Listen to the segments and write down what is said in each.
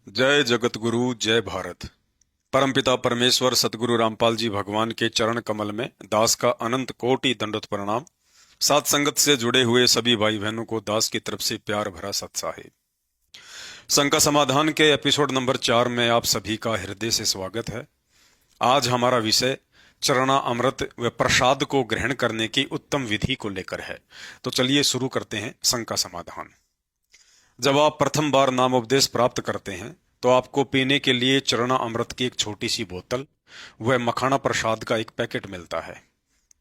जय जगत गुरु जय भारत। परमपिता परमेश्वर सतगुरु रामपाल जी भगवान के चरण कमल में दास का अनंत कोटि दंडवत प्रणाम। सात संगत से जुड़े हुए सभी भाई बहनों को दास की तरफ से प्यार भरा सत्साहे। संग समाधान के एपिसोड नंबर 4 में आप सभी का हृदय से स्वागत है। आज हमारा विषय चरणा अमृत व प्रसाद को ग्रहण करने की उत्तम विधि को लेकर है। तो चलिए शुरू करते हैं संग का समाधान। जब आप प्रथम बार नामोपदेश प्राप्त करते हैं तो आपको पीने के लिए चरणा अमृत की एक छोटी सी बोतल व मखाना प्रसाद का एक पैकेट मिलता है।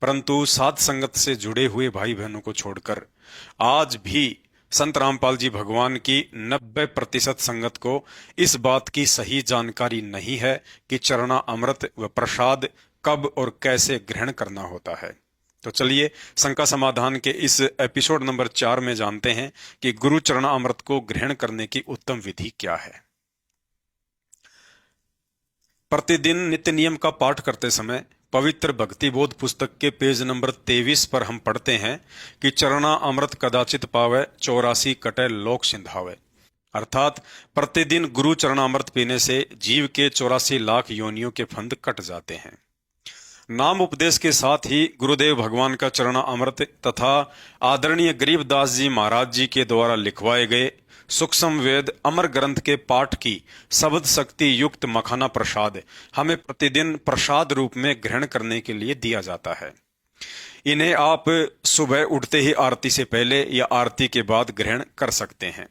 परंतु साध संगत से जुड़े हुए भाई बहनों को छोड़कर आज भी संत रामपाल जी भगवान की 90% संगत को इस बात की सही जानकारी नहीं है कि चरणा अमृत व प्रसाद कब और कैसे ग्रहण करना होता है। तो चलिए शंका समाधान के इस एपिसोड नंबर 4 में जानते हैं कि गुरु चरण अमृत को ग्रहण करने की उत्तम विधि क्या है। प्रतिदिन नित्य नियम का पाठ करते समय पवित्र भक्ति बोध पुस्तक के पेज नंबर 23 पर हम पढ़ते हैं कि चरणा अमृत कदाचित पावे 84 कटे लोक सिंधावे। अर्थात प्रतिदिन गुरु चरणामृत पीने से जीव के 84 लाख योनियों के फंद कट जाते हैं। नाम उपदेश के साथ ही गुरुदेव भगवान का चरणा अमृत तथा आदरणीय गरीबदास जी महाराज जी के द्वारा लिखवाए गए सूक्ष्म वेद अमर ग्रंथ के पाठ की शब्द शक्ति युक्त मखाना प्रसाद हमें प्रतिदिन प्रसाद रूप में ग्रहण करने के लिए दिया जाता है। इन्हें आप सुबह उठते ही आरती से पहले या आरती के बाद ग्रहण कर सकते हैं।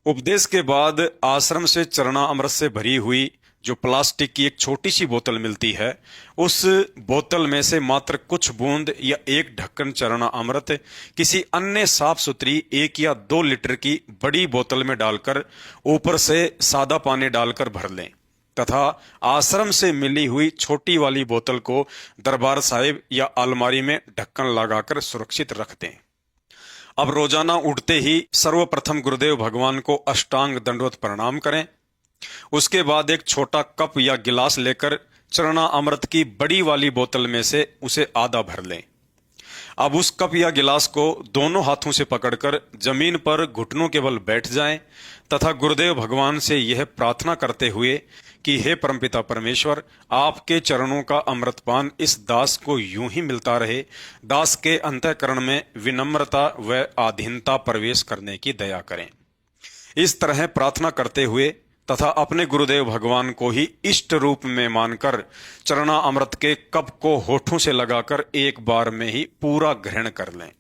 उपदेश के बाद आश्रम से चरणा अमृत से भरी हुई जो प्लास्टिक की एक छोटी सी बोतल मिलती है, उस बोतल में से मात्र कुछ बूंद या एक ढक्कन चरणा अमृत किसी अन्य साफ सुथरी 1 या 2 लीटर की बड़ी बोतल में डालकर ऊपर से सादा पानी डालकर भर लें तथा आश्रम से मिली हुई छोटी वाली बोतल को दरबार साहिब या अलमारी में ढक्कन लगाकर सुरक्षित रख दें। अब रोजाना उठते ही सर्वप्रथम गुरुदेव भगवान को अष्टांग दंडवत प्रणाम करें। उसके बाद एक छोटा कप या गिलास लेकर चरणा अमृत की बड़ी वाली बोतल में से उसे आधा भर लें। अब उस कप या गिलास को दोनों हाथों से पकड़कर जमीन पर घुटनों के बल बैठ जाएं तथा गुरुदेव भगवान से यह प्रार्थना करते हुए कि हे परमपिता परमेश्वर, आपके चरणों का अमृतपान इस दास को यूं ही मिलता रहे। दास के अंतःकरण में विनम्रता व आधीनता प्रवेश करने की दया करें। इस तरह प्रार्थना करते हुए तथा अपने गुरुदेव भगवान को ही इष्ट रूप में मानकर चरणा अमृत के कप को होठों से लगाकर एक बार में ही पूरा ग्रहण कर लें।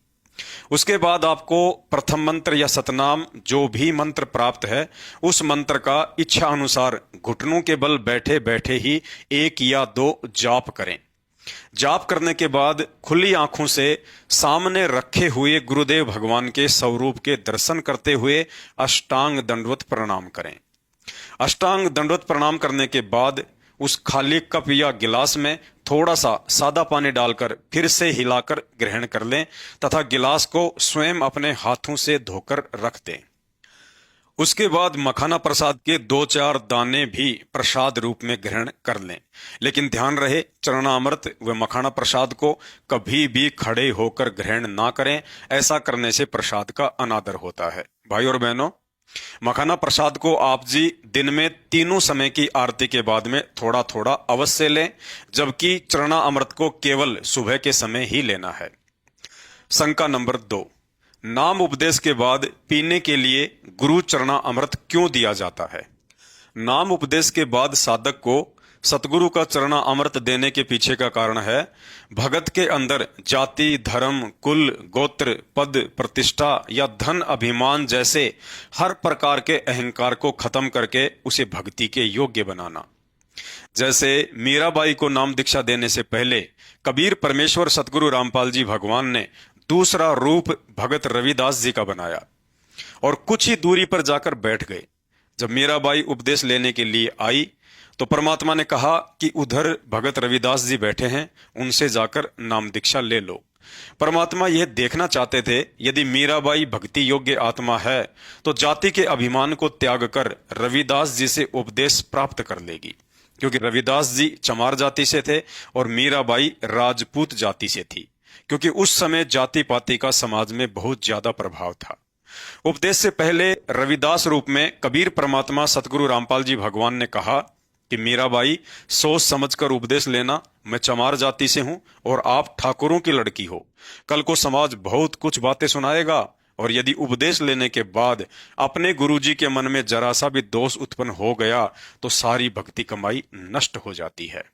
उसके बाद आपको प्रथम मंत्र या सतनाम जो भी मंत्र प्राप्त है उस मंत्र का इच्छा अनुसार घुटनों के बल बैठे बैठे ही 1 या 2 जाप करें। जाप करने के बाद खुली आंखों से सामने रखे हुए गुरुदेव भगवान के स्वरूप के दर्शन करते हुए अष्टांग दंडवत प्रणाम करें। अष्टांग दंडवत प्रणाम करने के बाद उस खाली कप या गिलास में थोड़ा सा सादा पानी डालकर फिर से हिलाकर ग्रहण कर लें तथा गिलास को स्वयं अपने हाथों से धोकर रख दें। उसके बाद मखाना प्रसाद के 2-4 दाने भी प्रसाद रूप में ग्रहण कर लें। लेकिन ध्यान रहे, चरणामृत व मखाना प्रसाद को कभी भी खड़े होकर ग्रहण ना करें। ऐसा करने से प्रसाद का अनादर होता है। भाई और बहनों, मखाना प्रसाद को आप जी दिन में तीनों समय की आरती के बाद में थोड़ा थोड़ा अवश्य लें, जबकि चरणा अमृत को केवल सुबह के समय ही लेना है। शंका नंबर 2, नाम उपदेश के बाद पीने के लिए गुरु चरणा अमृत क्यों दिया जाता है। नाम उपदेश के बाद साधक को सतगुरु का चरणा अमृत देने के पीछे का कारण है भगत के अंदर जाति, धर्म, कुल, गोत्र, पद, प्रतिष्ठा या धन अभिमान जैसे हर प्रकार के अहंकार को खत्म करके उसे भक्ति के योग्य बनाना। जैसे मीराबाई को नाम दीक्षा देने से पहले कबीर परमेश्वर सतगुरु रामपाल जी भगवान ने दूसरा रूप भगत रविदास जी का बनाया और कुछ ही दूरी पर जाकर बैठ गए। जब मीराबाई उपदेश लेने के लिए आई तो परमात्मा ने कहा कि उधर भगत रविदास जी बैठे हैं, उनसे जाकर नाम दीक्षा ले लो। परमात्मा यह देखना चाहते थे यदि मीराबाई भक्ति योग्य आत्मा है तो जाति के अभिमान को त्याग कर रविदास जी से उपदेश प्राप्त कर लेगी, क्योंकि रविदास जी चमार जाति से थे और मीराबाई राजपूत जाति से थी, क्योंकि उस समय जाति पाति का समाज में बहुत ज्यादा प्रभाव था। उपदेश से पहले रविदास रूप में कबीर परमात्मा सतगुरु रामपाल जी भगवान ने कहा कि मीराबाई, सोच समझकर उपदेश लेना। मैं चमार जाति से हूं और आप ठाकुरों की लड़की हो। कल को समाज बहुत कुछ बातें सुनाएगा और यदि उपदेश लेने के बाद अपने गुरुजी के मन में जरा सा भी दोष उत्पन्न हो गया तो सारी भक्ति कमाई नष्ट हो जाती है।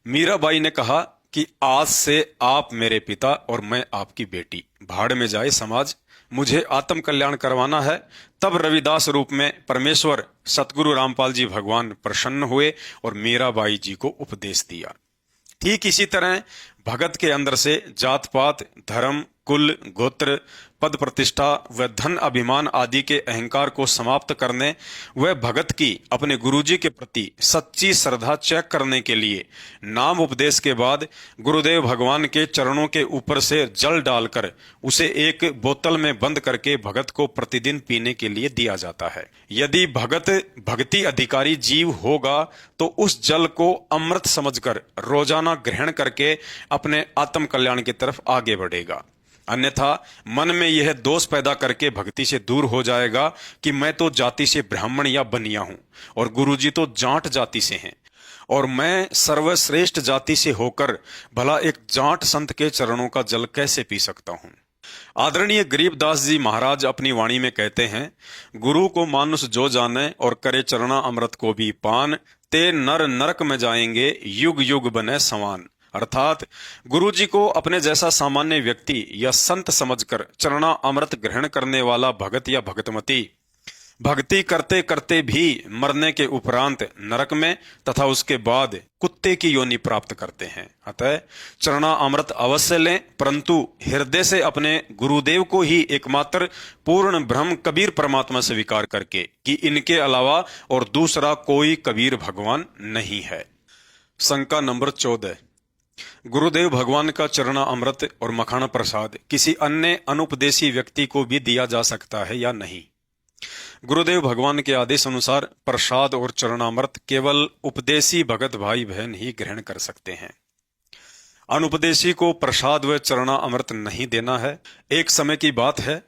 मीराबाई ने कहा कि आज से आप मेरे पिता और मैं आपकी बेटी। भाड़ में जाए समाज, मुझे आत्म कल्याण करवाना है। तब रविदास रूप में परमेश्वर सतगुरु रामपाल जी भगवान प्रसन्न हुए और मीराबाई जी को उपदेश दिया। ठीक इसी तरह भगत के अंदर से जात पात, धर्म, कुल, गोत्र, पद प्रतिष्ठा व धन अभिमान आदि के अहंकार को समाप्त करने व भगत की अपने गुरुजी के प्रति सच्ची श्रद्धा चेक करने के लिए नाम उपदेश के बाद गुरुदेव भगवान के चरणों के ऊपर से जल डालकर उसे एक बोतल में बंद करके भगत को प्रतिदिन पीने के लिए दिया जाता है। यदि भगत भक्ति अधिकारी जीव होगा तो उस जल को अमृत समझकर रोजाना ग्रहण करके अपने आत्म कल्याण की तरफ आगे बढ़ेगा। अन्यथा मन में यह दोष पैदा करके भक्ति से दूर हो जाएगा कि मैं तो जाति से ब्राह्मण या बनिया हूं और गुरुजी तो जाट जाति से हैं और मैं सर्वश्रेष्ठ जाति से होकर भला एक जाट संत के चरणों का जल कैसे पी सकता हूं। आदरणीय गरीबदास जी महाराज अपनी वाणी में कहते हैं, गुरु को मानुष जो जाने और करे चरणा अमृत को भी पान, ते नर नरक में जाएंगे युग युग बने समान। अर्थात गुरुजी को अपने जैसा सामान्य व्यक्ति या संत समझकर चरणा अमृत ग्रहण करने वाला भगत या भगतमती भक्ति करते करते भी मरने के उपरांत नरक में तथा उसके बाद कुत्ते की योनि प्राप्त करते हैं। अतः चरणा अमृत अवश्य लें, परंतु हृदय से अपने गुरुदेव को ही एकमात्र पूर्ण ब्रह्म कबीर परमात्मा स्वीकार करके कि इनके अलावा और दूसरा कोई कबीर भगवान नहीं है। शंका नंबर 14, गुरुदेव भगवान का चरणा अमृत और मखाना प्रसाद किसी अन्य अनुपदेशी व्यक्ति को भी दिया जा सकता है या नहीं? गुरुदेव भगवान के आदेश अनुसार प्रसाद और चरणामृत केवल उपदेशी भगत भाई बहन ही ग्रहण कर सकते हैं। अनुपदेशी को प्रसाद व चरणा अमृत नहीं देना है। एक समय की बात है,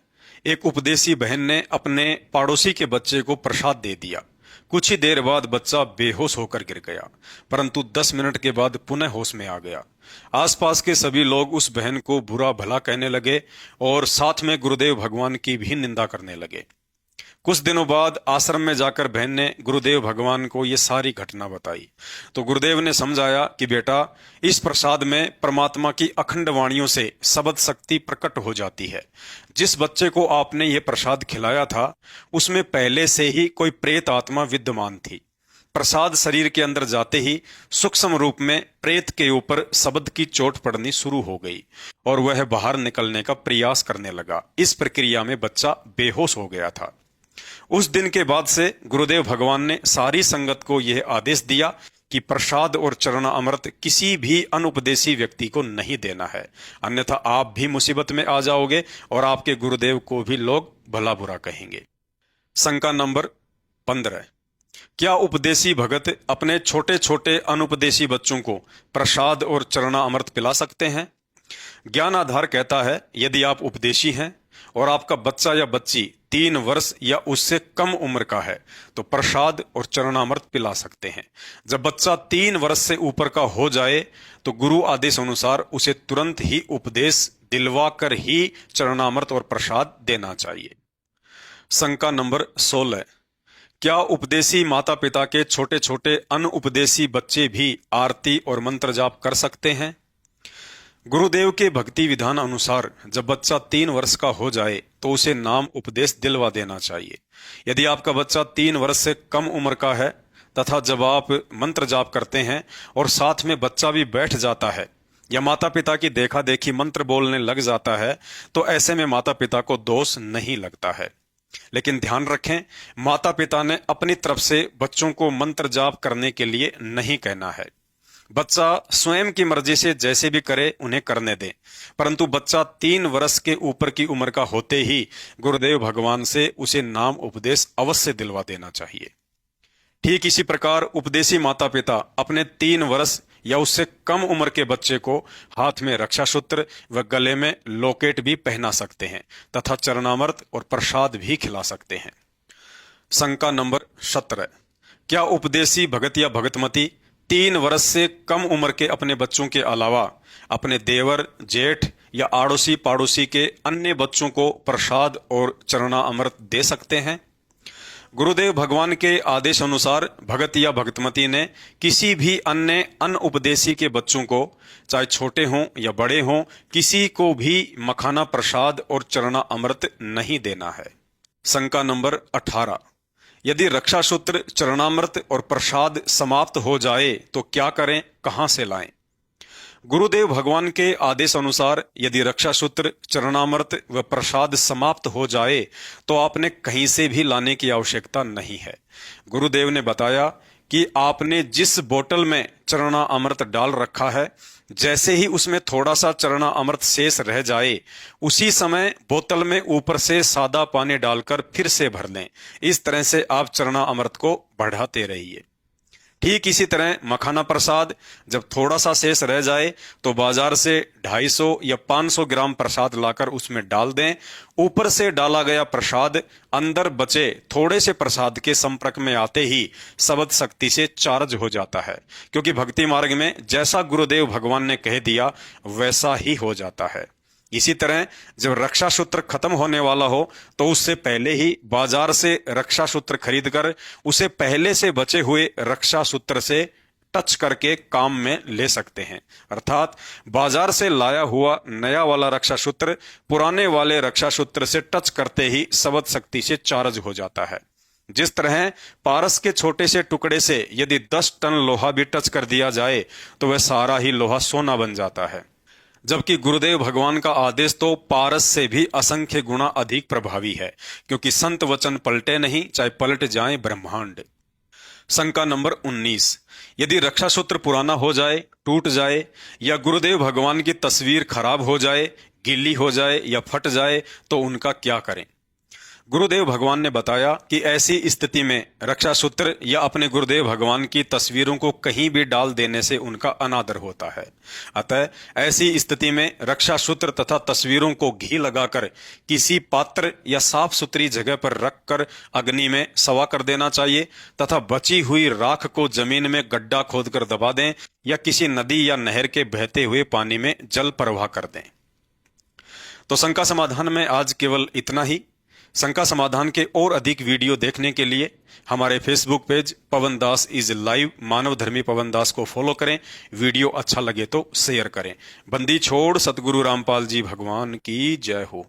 एक उपदेशी बहन ने अपने पड़ोसी के बच्चे को प्रसाद दे दिया। कुछ ही देर बाद बच्चा बेहोश होकर गिर गया, परंतु 10 मिनट के बाद पुनः होश में आ गया। आसपास के सभी लोग उस बहन को बुरा भला कहने लगे और साथ में गुरुदेव भगवान की भी निंदा करने लगे। कुछ दिनों बाद आश्रम में जाकर बहन ने गुरुदेव भगवान को ये सारी घटना बताई तो गुरुदेव ने समझाया कि बेटा, इस प्रसाद में परमात्मा की अखंड वाणियों से शब्द शक्ति प्रकट हो जाती है। जिस बच्चे को आपने ये प्रसाद खिलाया था उसमें पहले से ही कोई प्रेत आत्मा विद्यमान थी। प्रसाद शरीर के अंदर जाते ही सूक्ष्म रूप में प्रेत के ऊपर शब्द की चोट पड़नी शुरू हो गई और वह बाहर निकलने का प्रयास करने लगा। इस प्रक्रिया में बच्चा बेहोश हो गया था। उस दिन के बाद से गुरुदेव भगवान ने सारी संगत को यह आदेश दिया कि प्रसाद और चरणा अमृत किसी भी अनुपदेशी व्यक्ति को नहीं देना है, अन्यथा आप भी मुसीबत में आ जाओगे और आपके गुरुदेव को भी लोग भला बुरा कहेंगे। शंका नंबर 15, क्या उपदेशी भगत अपने छोटे छोटे अनुपदेशी बच्चों को प्रसाद और चरणा अमृत पिला सकते हैं? ज्ञान आधार कहता है, यदि आप उपदेशी हैं और आपका बच्चा या बच्ची 3 वर्ष या उससे कम उम्र का है तो प्रसाद और चरणामृत पिला सकते हैं। जब बच्चा 3 वर्ष से ऊपर का हो जाए तो गुरु आदेश अनुसार उसे तुरंत ही उपदेश दिलवा कर ही चरणामृत और प्रसाद देना चाहिए। शंका नंबर 16, क्या उपदेशी माता पिता के छोटे छोटे अनुपदेशी बच्चे भी आरती और मंत्र जाप कर सकते हैं? गुरुदेव के भक्ति विधान अनुसार जब बच्चा 3 वर्ष का हो जाए तो उसे नाम उपदेश दिलवा देना चाहिए। यदि आपका बच्चा 3 वर्ष से कम उम्र का है तथा जब आप मंत्र जाप करते हैं और साथ में बच्चा भी बैठ जाता है या माता पिता की देखा देखी मंत्र बोलने लग जाता है तो ऐसे में माता पिता को दोष नहीं लगता है। लेकिन ध्यान रखें, माता पिता ने अपनी तरफ से बच्चों को मंत्र जाप करने के लिए नहीं कहना है। बच्चा स्वयं की मर्जी से जैसे भी करे उन्हें करने दें, परंतु बच्चा 3 वर्ष के ऊपर की उम्र का होते ही गुरुदेव भगवान से उसे नाम उपदेश अवश्य दिलवा देना चाहिए। ठीक इसी प्रकार उपदेशी माता पिता अपने 3 वर्ष या उससे कम उम्र के बच्चे को हाथ में रक्षा सूत्र व गले में लॉकेट भी पहना सकते हैं तथा चरणामृत और प्रसाद भी खिला सकते हैं। शंका नंबर 17, क्या उपदेशी भगत या भगतमती 3 वर्ष से कम उम्र के अपने बच्चों के अलावा अपने देवर, जेठ या आड़ोसी पाड़ोसी के अन्य बच्चों को प्रसाद और चरणा अमृत दे सकते हैं? गुरुदेव भगवान के आदेश अनुसार भगत या भगतमती ने किसी भी अन्य अनउपदेशी के बच्चों को, चाहे छोटे हों या बड़े हों, किसी को भी मखाना प्रसाद और चरणा अमृत नहीं देना है। शंका नंबर 18, यदि रक्षा सूत्र, चरणामृत और प्रसाद समाप्त हो जाए तो क्या करें, कहां से लाएं? गुरुदेव भगवान के आदेश अनुसार यदि रक्षा सूत्र, चरणामृत व प्रसाद समाप्त हो जाए तो आपने कहीं से भी लाने की आवश्यकता नहीं है। गुरुदेव ने बताया कि आपने जिस बोतल में चरणा अमृत डाल रखा है, जैसे ही उसमें थोड़ा सा चरणा अमृत शेष रह जाए, उसी समय बोतल में ऊपर से सादा पानी डालकर फिर से भर लें। इस तरह से आप चरणा अमृत को बढ़ाते रहिए। ठीक इसी तरह मखाना प्रसाद जब थोड़ा सा शेष रह जाए तो बाजार से 250 या 500 ग्राम प्रसाद लाकर उसमें डाल दें। ऊपर से डाला गया प्रसाद अंदर बचे थोड़े से प्रसाद के संपर्क में आते ही शब्द शक्ति से चार्ज हो जाता है, क्योंकि भक्ति मार्ग में जैसा गुरुदेव भगवान ने कह दिया वैसा ही हो जाता है। इसी तरह जब रक्षा सूत्र खत्म होने वाला हो तो उससे पहले ही बाजार से रक्षा सूत्र खरीदकर उसे पहले से बचे हुए रक्षा सूत्र से टच करके काम में ले सकते हैं। अर्थात बाजार से लाया हुआ नया वाला रक्षा सूत्र पुराने वाले रक्षा सूत्र से टच करते ही शब्द शक्ति से चार्ज हो जाता है। जिस तरह पारस के छोटे से टुकड़े से यदि 10 टन लोहा भी टच कर दिया जाए तो वह सारा ही लोहा सोना बन जाता है, जबकि गुरुदेव भगवान का आदेश तो पारस से भी असंख्य गुना अधिक प्रभावी है, क्योंकि संत वचन पलटे नहीं, चाहे पलट जाए ब्रह्मांड। शंका नंबर 19, यदि रक्षा सूत्र पुराना हो जाए, टूट जाए या गुरुदेव भगवान की तस्वीर खराब हो जाए, गीली हो जाए या फट जाए तो उनका क्या करें? गुरुदेव भगवान ने बताया कि ऐसी स्थिति में रक्षा सूत्र या अपने गुरुदेव भगवान की तस्वीरों को कहीं भी डाल देने से उनका अनादर होता है। अतः ऐसी स्थिति में रक्षा सूत्र तथा तस्वीरों को घी लगाकर किसी पात्र या साफ सुथरी जगह पर रखकर अग्नि में सवा कर देना चाहिए तथा बची हुई राख को जमीन में गड्ढा खोदकर दबा दें या किसी नदी या नहर के बहते हुए पानी में जल प्रवाह कर दें। तो शंका समाधान में आज केवल इतना ही। शंका समाधान के और अधिक वीडियो देखने के लिए हमारे Facebook page Pawan Das is live Manav Dharmi Pawan दास को फॉलो करें। वीडियो अच्छा लगे तो शेयर करें। बंदी छोड़ सतगुरु रामपाल जी भगवान की जय हो।